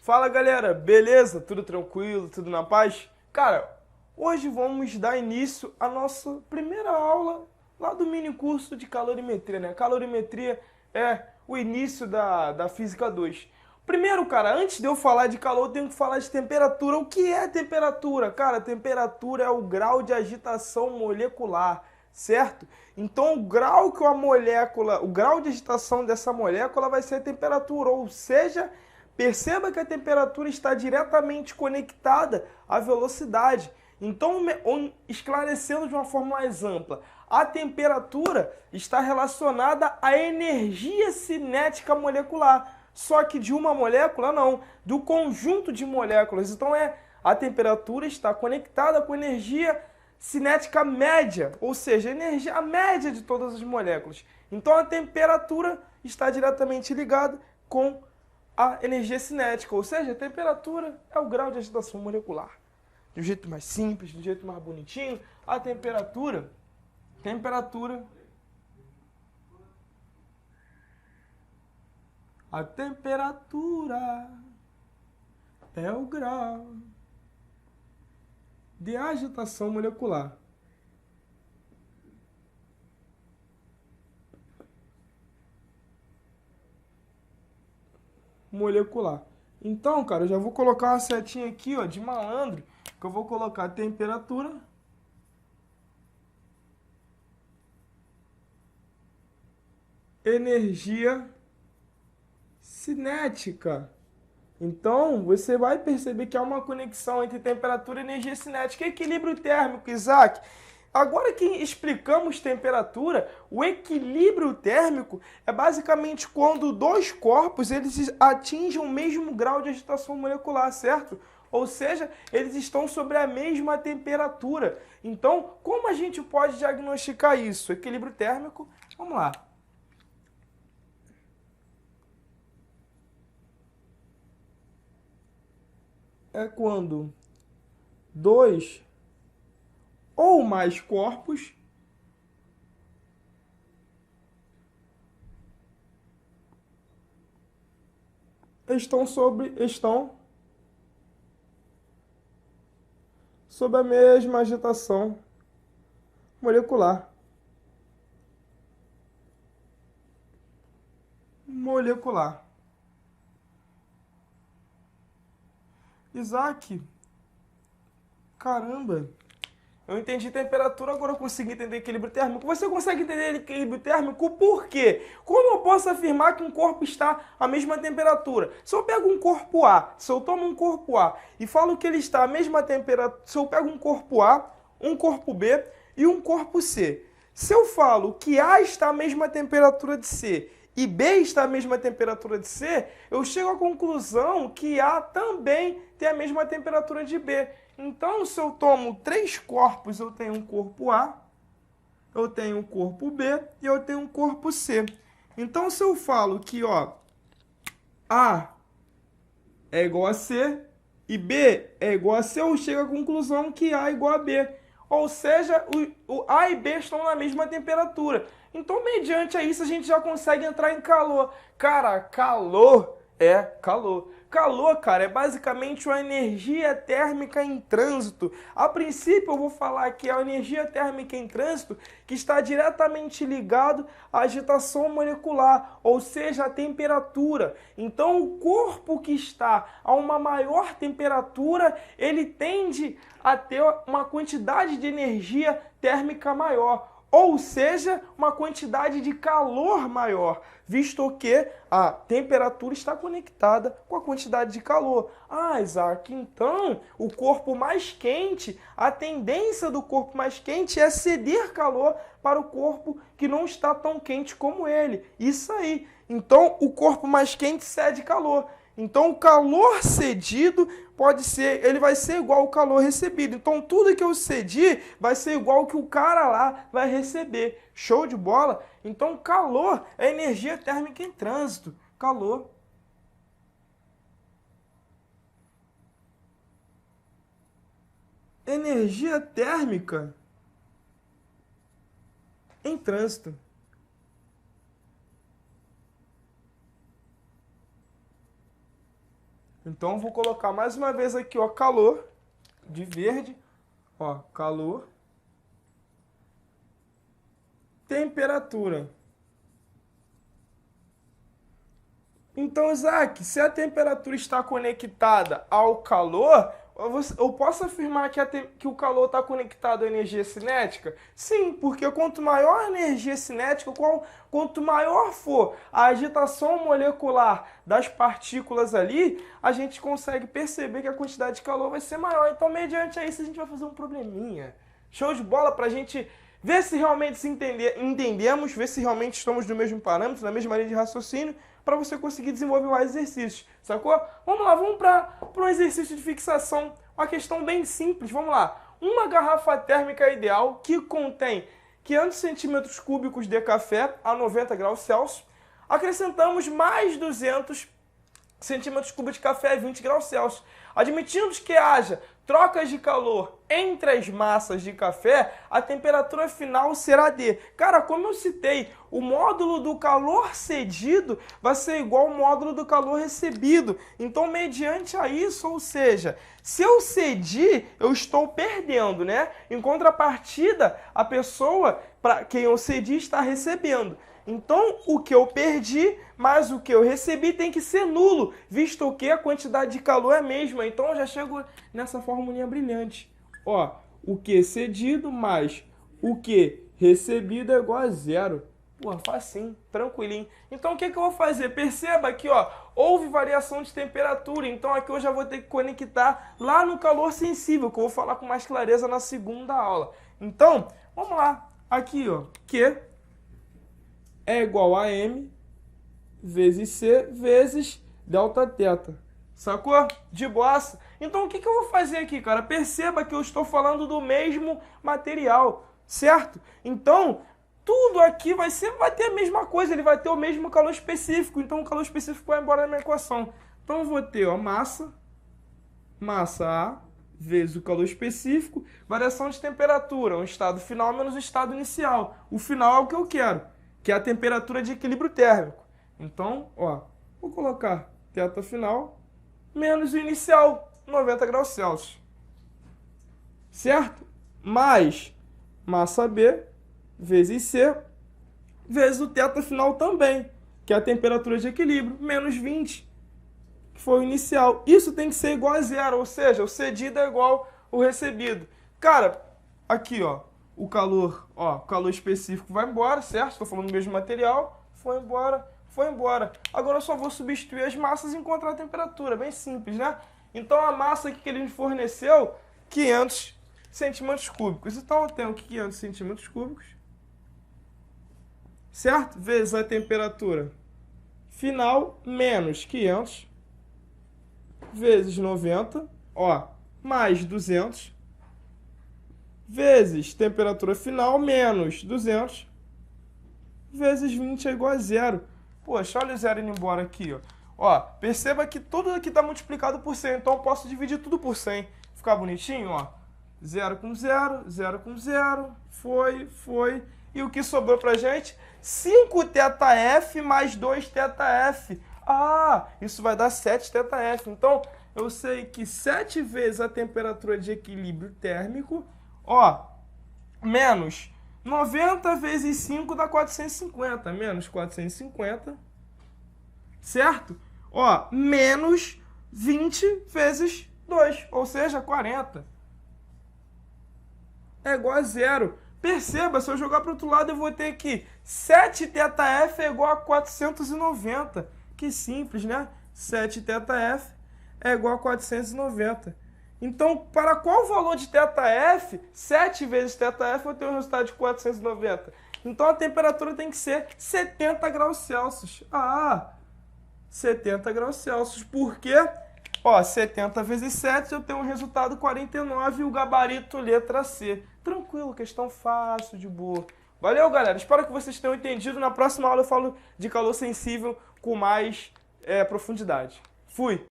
Fala galera, beleza? Tudo tranquilo? Tudo na paz? Cara, hoje vamos dar início à nossa primeira aula lá do mini curso de calorimetria, né? Calorimetria é o início da Física 2. Primeiro, cara, antes de eu falar de calor, eu tenho que falar de temperatura. O que é temperatura? Cara, temperatura é o grau de agitação molecular, certo? Então, o grau de agitação dessa molécula vai ser a temperatura, ou seja, perceba que a temperatura está diretamente conectada à velocidade. Então, esclarecendo de uma forma mais ampla, a temperatura está relacionada à energia cinética molecular. Só que de uma molécula, não, do conjunto de moléculas. Então, a temperatura está conectada com a energia cinética média, ou seja, a média de todas as moléculas. Então, a temperatura está diretamente ligada com a energia cinética, ou seja, a temperatura é o grau de agitação molecular. De um jeito mais simples, de um jeito mais bonitinho, a temperatura é o grau de agitação molecular. Então, cara, eu já vou colocar uma setinha aqui, ó, de malandro, que eu vou colocar a temperatura, energia cinética. Então, você vai perceber que há uma conexão entre temperatura e energia cinética e equilíbrio térmico, Isaac. Agora que explicamos temperatura, o equilíbrio térmico é basicamente quando dois corpos eles atingem o mesmo grau de agitação molecular, certo? Ou seja, eles estão sobre a mesma temperatura. Então, como a gente pode diagnosticar isso? Equilíbrio térmico, vamos lá. É quando dois ou mais corpos estão sob a mesma agitação molecular. Isaac, caramba, eu entendi temperatura, agora eu consigo entender equilíbrio térmico. Você consegue entender equilíbrio térmico por quê? Como eu posso afirmar que um corpo está à mesma temperatura? Se eu pego um corpo A, se eu tomo um corpo A e falo que ele está à mesma temperatura, se eu pego um corpo A, um corpo B e um corpo C. Se eu falo que A está à mesma temperatura de C e B está à mesma temperatura de C, eu chego à conclusão que A também tem a mesma temperatura de B. Então, se eu tomo três corpos, eu tenho um corpo A, eu tenho um corpo B e eu tenho um corpo C. Então, se eu falo que A é igual a C e B é igual a C, eu chego à conclusão que A é igual a B. Ou seja, o A e B estão na mesma temperatura. Então, mediante isso, a gente já consegue entrar em calor. Cara, calor é calor. Calor, cara, é basicamente uma energia térmica em trânsito. A princípio, eu vou falar que é a energia térmica em trânsito que está diretamente ligado à agitação molecular, ou seja, à temperatura. Então, o corpo que está a uma maior temperatura, ele tende a ter uma quantidade de energia térmica maior, ou seja, uma quantidade de calor maior, visto que a temperatura está conectada com a quantidade de calor. Ah, Isaac, então o corpo mais quente, a tendência do corpo mais quente é ceder calor para o corpo que não está tão quente como ele. Isso aí. Então o corpo mais quente cede calor. Então o calor cedido ele vai ser igual ao calor recebido. Então tudo que eu cedi vai ser igual ao que o cara lá vai receber. Show de bola? Então calor é energia térmica em trânsito. Calor. Energia térmica em trânsito. Então, vou colocar mais uma vez aqui, ó, calor, de verde, ó, calor, temperatura. Então, Isaac, se a temperatura está conectada ao calor, eu posso afirmar que o calor está conectado à energia cinética? Sim, porque quanto maior a energia cinética, quanto maior for a agitação molecular das partículas ali, a gente consegue perceber que a quantidade de calor vai ser maior. Então, mediante isso, a gente vai fazer um probleminha. Show de bola para a gente ver se realmente entendemos, ver se realmente estamos no mesmo parâmetro, na mesma linha de raciocínio, para você conseguir desenvolver mais exercícios, sacou? Vamos lá, vamos para um exercício de fixação, uma questão bem simples, vamos lá. Uma garrafa térmica ideal que contém 500 centímetros cúbicos de café a 90 graus Celsius, acrescentamos mais 200 centímetros cúbicos de café a 20 graus Celsius. Admitindo que haja trocas de calor entre as massas de café, a temperatura final será de... Cara, como eu citei, o módulo do calor cedido vai ser igual ao módulo do calor recebido. Então, mediante a isso, ou seja, se eu cedi, eu estou perdendo, né? Em contrapartida, a pessoa para quem eu cedi está recebendo. Então, o que eu perdi mais o que eu recebi tem que ser nulo, visto que a quantidade de calor é a mesma. Então, eu já chego nessa formulinha brilhante. Ó, o que cedido mais o que recebido é igual a zero. Pô, facinho, tranquilinho. Então, o que eu vou fazer? Perceba aqui, ó, houve variação de temperatura. Então, aqui eu já vou ter que conectar lá no calor sensível, que eu vou falar com mais clareza na segunda aula. Então, vamos lá. Aqui, ó, Q é igual a M vezes C vezes delta θ. Sacou? De boassa. Então, o que eu vou fazer aqui, cara? Perceba que eu estou falando do mesmo material, certo? Então, tudo aqui vai ter a mesma coisa, ele vai ter o mesmo calor específico. Então, o calor específico vai embora na minha equação. Então, eu vou ter, ó, massa A vezes o calor específico, variação de temperatura, um estado final menos o estado inicial. O final é o que eu quero, que é a temperatura de equilíbrio térmico. Então, ó, vou colocar θ final menos o inicial, 90 graus Celsius. Certo? Mais massa B vezes C vezes o θ final também, que é a temperatura de equilíbrio, menos 20, que foi o inicial. Isso tem que ser igual a zero, ou seja, o cedido é igual ao recebido. Cara, aqui, ó, o calor específico vai embora, certo? Estou falando do mesmo material, foi embora. Agora eu só vou substituir as massas e encontrar a temperatura, bem simples, né? Então a massa aqui que ele me forneceu, 500 centímetros cúbicos. Então eu tenho 500 centímetros cúbicos, certo? Vezes a temperatura final menos 500 vezes 90, ó, mais 200 vezes temperatura final menos 200 vezes 20 é igual a zero. Poxa, olha o zero indo embora aqui, ó. Ó, perceba que tudo aqui está multiplicado por 100, então eu posso dividir tudo por 100. Ficar bonitinho, ó. 0 com 0, 0 com 0, foi. E o que sobrou pra gente? 5θf mais 2θf. Ah, isso vai dar 7θf. Então, eu sei que 7 vezes a temperatura de equilíbrio térmico, ó, menos 90 vezes 5 dá 450, menos 450, certo? Ó, menos 20 vezes 2, ou seja, 40. É igual a zero. Perceba, se eu jogar para o outro lado, eu vou ter que 7θf é igual a 490. Que simples, né? 7θf é igual a 490. Então, para qual valor de θf, 7 vezes θf, eu tenho um resultado de 490. Então, a temperatura tem que ser 70 graus Celsius. Ah, 70 graus Celsius. Por quê? Ó, 70 vezes 7, eu tenho um resultado 49 e o gabarito letra C. Tranquilo, questão fácil, de boa. Valeu, galera. Espero que vocês tenham entendido. Na próxima aula eu falo de calor sensível com mais profundidade. Fui!